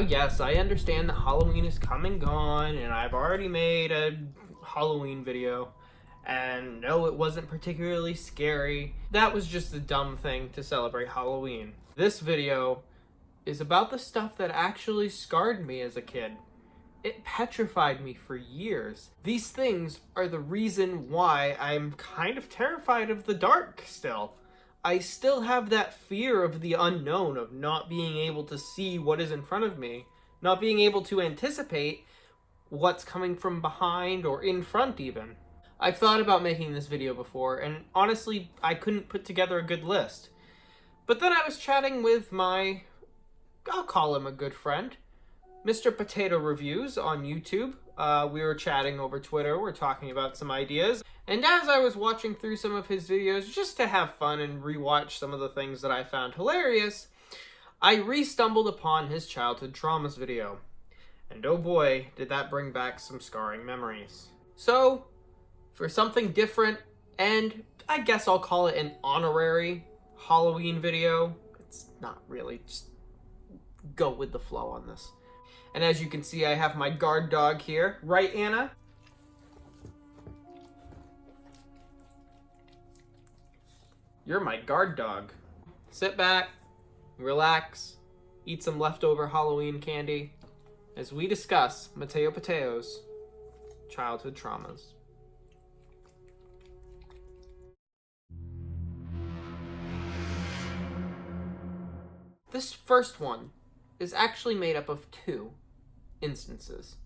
Now, yes, I understand that Halloween is come and gone, and I've already made a Halloween video, and no, it wasn't particularly scary. That was just a dumb thing to celebrate Halloween. This video is about the stuff that actually scarred me as a kid. It petrified me for years. These things are the reason why I'm kind of terrified of the dark still. I still have that fear of the unknown, of not being able to see what is in front of me, not being able to anticipate what's coming from behind or in front even. I've thought about making this video before, and honestly, I couldn't put together a good list. But then I was chatting with my, I'll call him a good friend, Mr. PotatoReviews on YouTube. We were chatting over Twitter, we're talking about some ideas. And as I was watching through some of his videos, just to have fun and rewatch some of the things that I found hilarious, I re-stumbled upon his childhood traumas video. And oh boy, did that bring back some scarring memories. So, for something different, and I guess I'll call it an honorary Halloween video, it's not really, just go with the flow on this. And as you can see, I have my guard dog here. Right, Anna? You're my guard dog. Sit back, relax, eat some leftover Halloween candy as we discuss Mateo Pateo's childhood traumas. This first one is actually made up of two instances.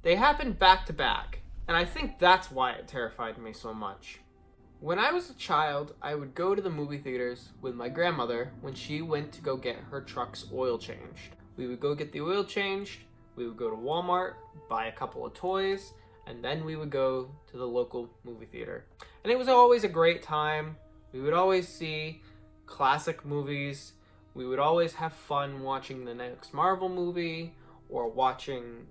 They happened back to back, and I think that's why it terrified me so much. When I was a child, I would go to the movie theaters with my grandmother when she went to go get her truck's oil changed. We would go get the oil changed, we would go to Walmart, buy a couple of toys, and then we would go to the local movie theater. And it was always a great time. We would always see classic movies. We would always have fun watching the next Marvel movie or watching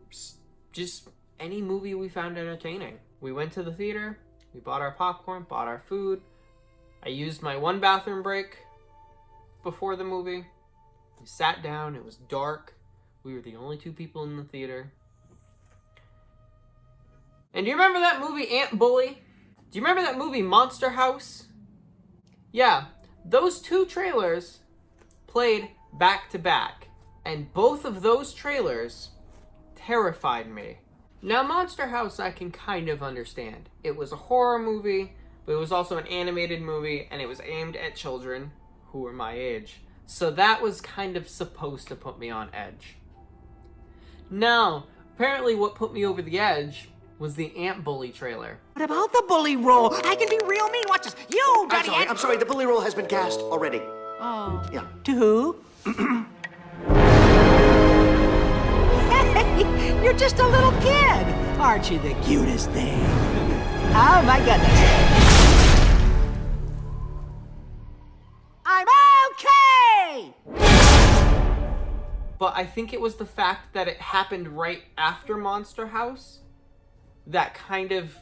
just any movie we found entertaining. We went to the theater, we bought our popcorn, bought our food. I used my one bathroom break before the movie. We sat down, it was dark. We were the only two people in the theater. And do you remember that movie Ant Bully? Do you remember that movie Monster House? Yeah, those two trailers played back to back, and both of those trailers terrified me. Now, Monster House I can kind of understand. It was a horror movie, but it was also an animated movie, and it was aimed at children who were my age. So that was kind of supposed to put me on edge. Now, apparently what put me over the edge was the Ant Bully trailer. What about the bully role? I can be real mean. Watch this. You, Daddy. I'm sorry, the bully role has been cast already. Oh. Yeah. To who? Hey, you're just a little kid. Aren't you the cutest thing? Oh, my goodness. I'm okay! But I think it was the fact that it happened right after Monster House that kind of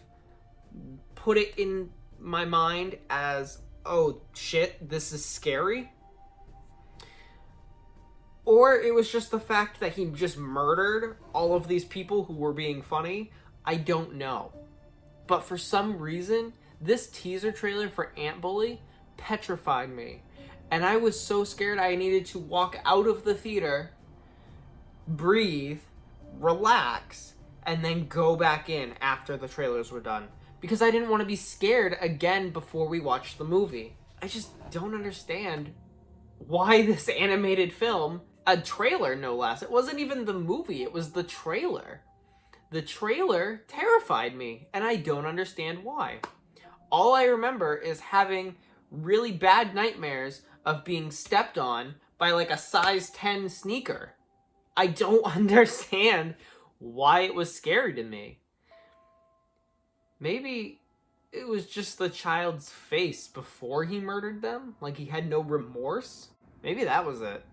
put it in my mind as, oh shit, this is scary. Or it was just the fact that he just murdered all of these people who were being funny. I don't know. But for some reason, this teaser trailer for Ant Bully petrified me. And I was so scared I needed to walk out of the theater, breathe, relax, and then go back in after the trailers were done. Because I didn't want to be scared again before we watched the movie. I just don't understand why this animated film, a trailer no less, it wasn't even the movie, it was the trailer. The trailer terrified me, and I don't understand why. All I remember is having really bad nightmares of being stepped on by like a size 10 sneaker. I don't understand why it was scary to me. Maybe it was just the child's face before he murdered them? Like he had no remorse? Maybe that was it.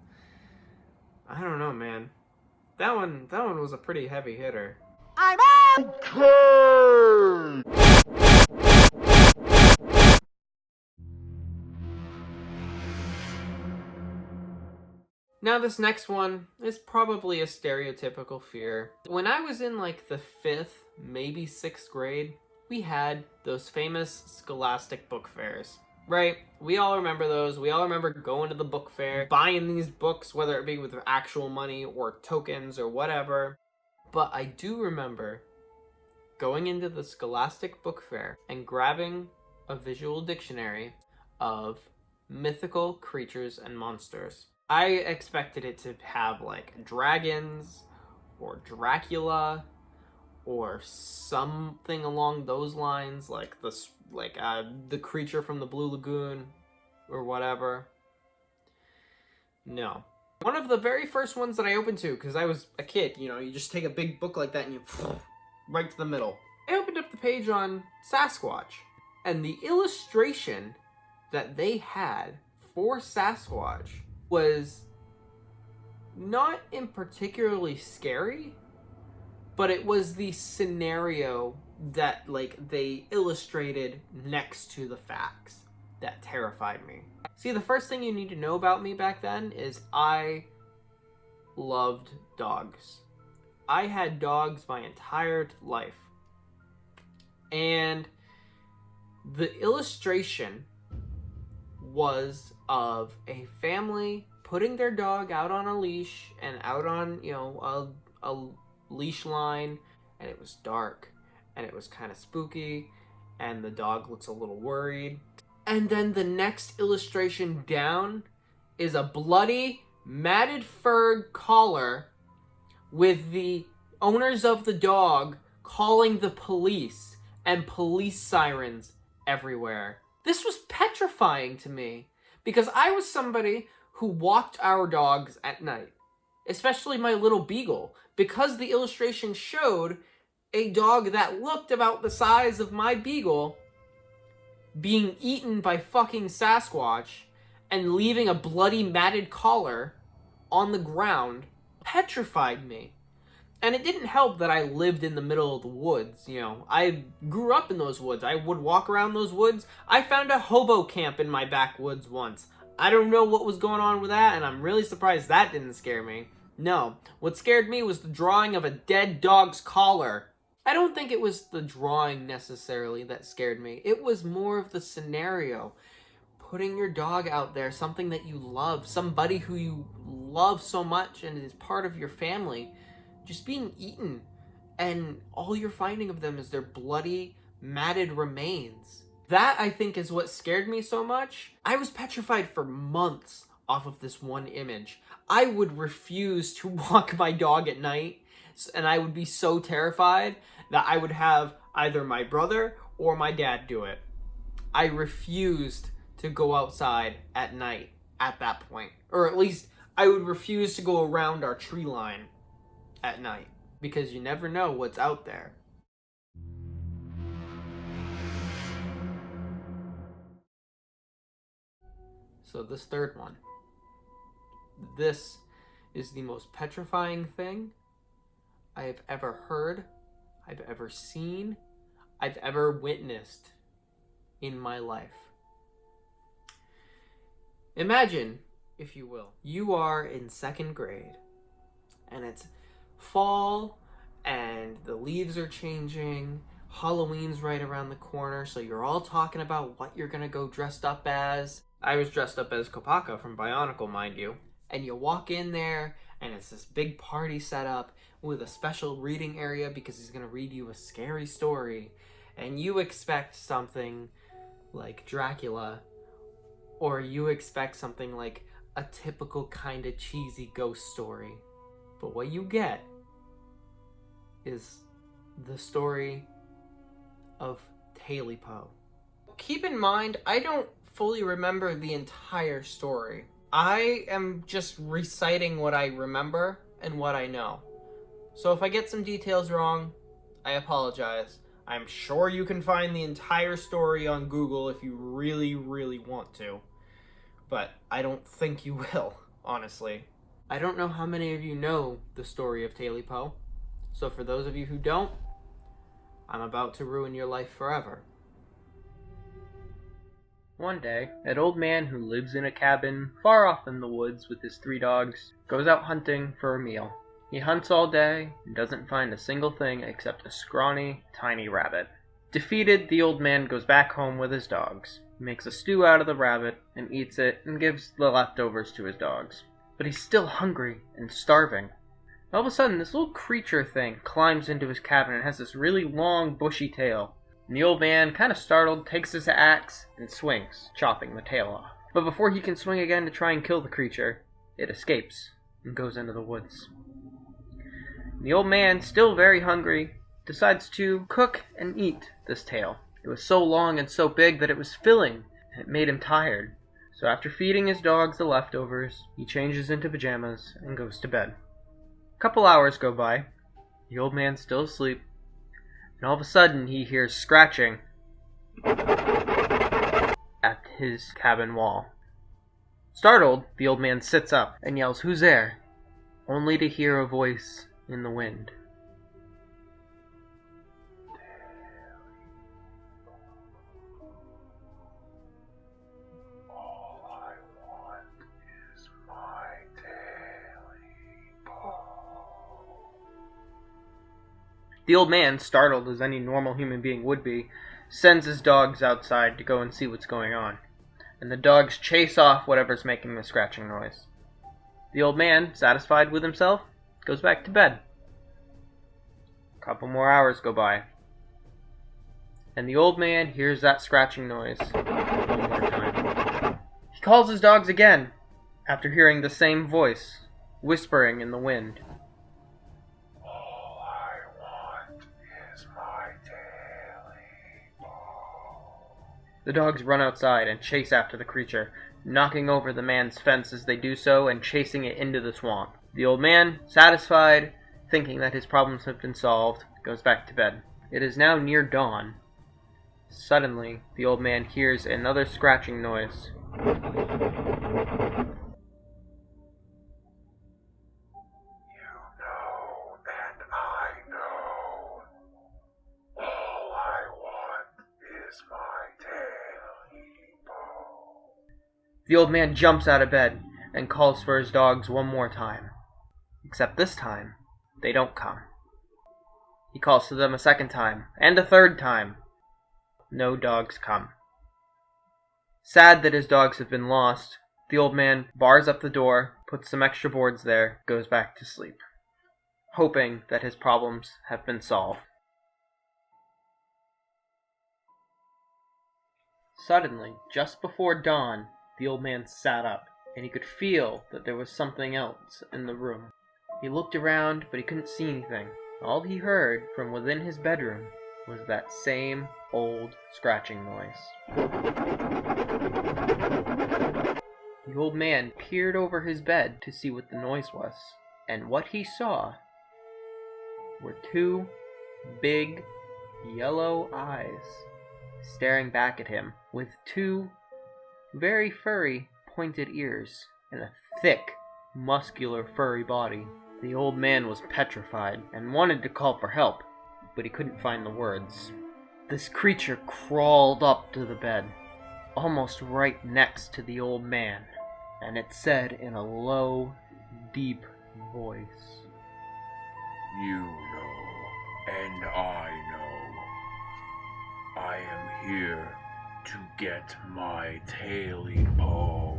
I don't know, man. That one was a pretty heavy hitter. I'm Okay! Now this next one is probably a stereotypical fear. When I was in like the 5th, maybe 6th grade, we had those famous Scholastic book fairs. Right? We all remember those. We all remember going to the book fair, buying these books, whether it be with actual money or tokens or whatever. But I do remember going into the Scholastic book fair and grabbing a visual dictionary of mythical creatures and monsters. I expected it to have like dragons or Dracula or something along those lines, like the creature from the Blue Lagoon or whatever. No. One of the very first ones that I opened to, because I was a kid, you know, you just take a big book like that and you right to the middle. I opened up the page on Sasquatch, and the illustration that they had for Sasquatch was not in particularly scary, but it was the scenario that like they illustrated next to the facts that terrified me. See, the first thing you need to know about me back then is I loved dogs. I had dogs my entire life. And the illustration was of a family putting their dog out on a leash and out on, you know, a leash line, and it was dark and it was kind of spooky and the dog looks a little worried. And then the next illustration down is a bloody, matted fur collar with the owners of the dog calling the police and police sirens everywhere. This was petrifying to me because I was somebody who walked our dogs at night, especially my little beagle, because the illustration showed a dog that looked about the size of my beagle being eaten by fucking Sasquatch and leaving a bloody matted collar on the ground petrified me. And it didn't help that I lived in the middle of the woods, you know. I grew up in those woods. I would walk around those woods. I found a hobo camp in my backwoods once. I don't know what was going on with that, and I'm really surprised that didn't scare me. No, what scared me was the drawing of a dead dog's collar. I don't think it was the drawing necessarily that scared me. It was more of the scenario. Putting your dog out there, something that you love, somebody who you love so much and is part of your family, just being eaten, and all you're finding of them is their bloody, matted remains. That, I think, is what scared me so much. I was petrified for months off of this one image. I would refuse to walk my dog at night, and I would be so terrified that I would have either my brother or my dad do it. I refused to go outside at night at that point. Or at least, I would refuse to go around our tree line at night, because you never know what's out there. So this third one. This is the most petrifying thing I have ever heard, I've ever seen, I've ever witnessed in my life. Imagine, if you will, you are in 2nd grade, and it's fall, and the leaves are changing, Halloween's right around the corner, so you're all talking about what you're gonna go dressed up as. I was dressed up as Kopaka from Bionicle, mind you. And you walk in there, and it's this big party set up with a special reading area because he's gonna read you a scary story. And you expect something like Dracula, or you expect something like a typical kind of cheesy ghost story. But what you get is the story of Taile Poe. Keep in mind, I don't fully remember the entire story. I am just reciting what I remember and what I know. So if I get some details wrong, I apologize. I'm sure you can find the entire story on Google if you really, really want to. But I don't think you will, honestly. I don't know how many of you know the story of Taile Poe. So for those of you who don't, I'm about to ruin your life forever. One day, an old man who lives in a cabin far off in the woods with his 3 dogs goes out hunting for a meal. He hunts all day and doesn't find a single thing except a scrawny, tiny rabbit. Defeated, the old man goes back home with his dogs. He makes a stew out of the rabbit and eats it and gives the leftovers to his dogs. But he's still hungry and starving. All of a sudden, this little creature thing climbs into his cabin and has this really long, bushy tail. And the old man, kind of startled, takes his axe and swings, chopping the tail off. But before he can swing again to try and kill the creature, it escapes and goes into the woods. The old man, still very hungry, decides to cook and eat this tail. It was so long and so big that it was filling, and it made him tired. So after feeding his dogs the leftovers, he changes into pajamas and goes to bed. A couple hours go by. The old man's still asleep. And all of a sudden, he hears scratching at his cabin wall. Startled, the old man sits up and yells, "Who's there?" Only to hear a voice in the wind. All I want is my Taile Poe. The old man, startled as any normal human being would be, sends his dogs outside to go and see what's going on. And the dogs chase off whatever's making the scratching noise. The old man, satisfied with himself, goes back to bed. A couple more hours go by. And the old man hears that scratching noise one more time. He calls his dogs again, after hearing the same voice, whispering in the wind. All I want is my Taile Poe. The dogs run outside and chase after the creature, knocking over the man's fence as they do so and chasing it into the swamp. The old man, satisfied, thinking that his problems have been solved, goes back to bed. It is now near dawn. Suddenly, the old man hears another scratching noise. You know, and I know. All I want is my Taile Poe. The old man jumps out of bed and calls for his dogs one more time. Except this time, they don't come. He calls to them a second time, and a third time. No dogs come. Sad that his dogs have been lost, the old man bars up the door, puts some extra boards there, goes back to sleep, hoping that his problems have been solved. Suddenly, just before dawn, the old man sat up, and he could feel that there was something else in the room. He looked around, but he couldn't see anything. All he heard from within his bedroom was that same old scratching noise. The old man peered over his bed to see what the noise was, and what he saw were 2 big yellow eyes staring back at him with 2 very furry pointed ears and a thick, muscular furry body. The old man was petrified and wanted to call for help, but he couldn't find the words. This creature crawled up to the bed, almost right next to the old man, and it said in a low, deep voice, You know, and I know. I am here to get my Taile Poe.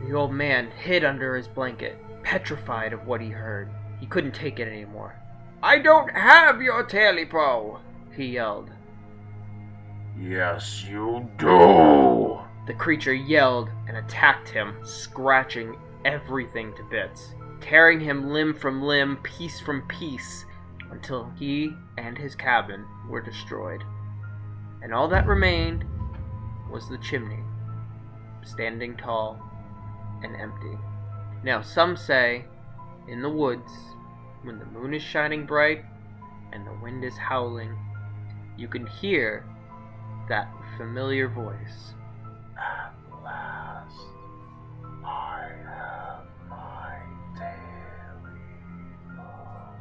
The old man hid under his blanket, petrified of what he heard. He couldn't take it anymore. "I don't have your Taile Poe!" he yelled. Yes, you do! The creature yelled and attacked him, scratching everything to bits, tearing him limb from limb, piece from piece, until he and his cabin were destroyed. And all that remained was the chimney, standing tall and empty. Now some say, in the woods, when the moon is shining bright and the wind is howling, you can hear that familiar voice. At last, I have my Taile Poe.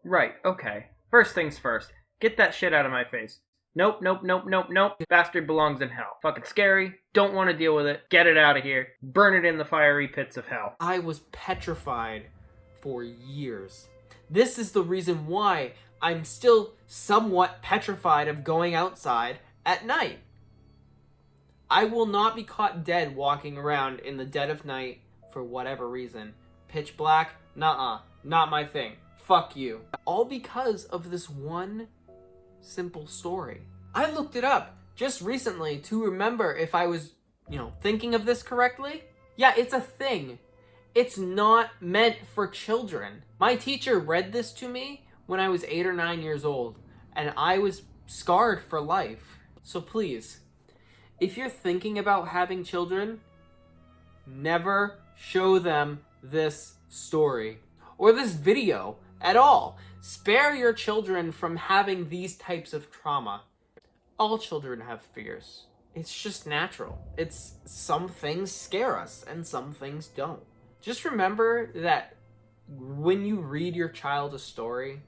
Right, okay. First things first, Get that shit out of my face. Nope, nope, nope, nope, nope. Bastard belongs in hell. Fucking scary. Don't want to deal with it. Get it out of here. Burn it in the fiery pits of hell. I was petrified for years. This is the reason why I'm still somewhat petrified of going outside at night. I will not be caught dead walking around in the dead of night for whatever reason. Pitch black? Nuh-uh. Not my thing. Fuck you. All because of this one simple story. I looked it up just recently to remember if I was, thinking of this correctly. Yeah, it's a thing. It's not meant for children. My teacher read this to me when I was 8 or 9 years old, and I was scarred for life. So please, if you're thinking about having children, never show them this story or this video at all. Spare your children from having these types of trauma. All children have fears. It's just natural. Some things scare us and some things don't. Just remember that when you read your child a story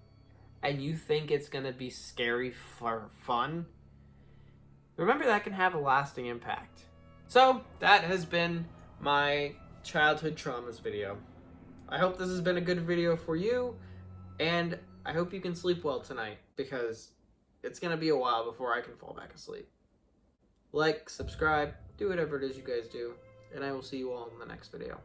and you think it's gonna be scary for fun, remember that can have a lasting impact. So that has been my childhood traumas video. I hope this has been a good video for you, and I hope you can sleep well tonight, because it's gonna be a while before I can fall back asleep. Like, subscribe, do whatever it is you guys do, and I will see you all in the next video.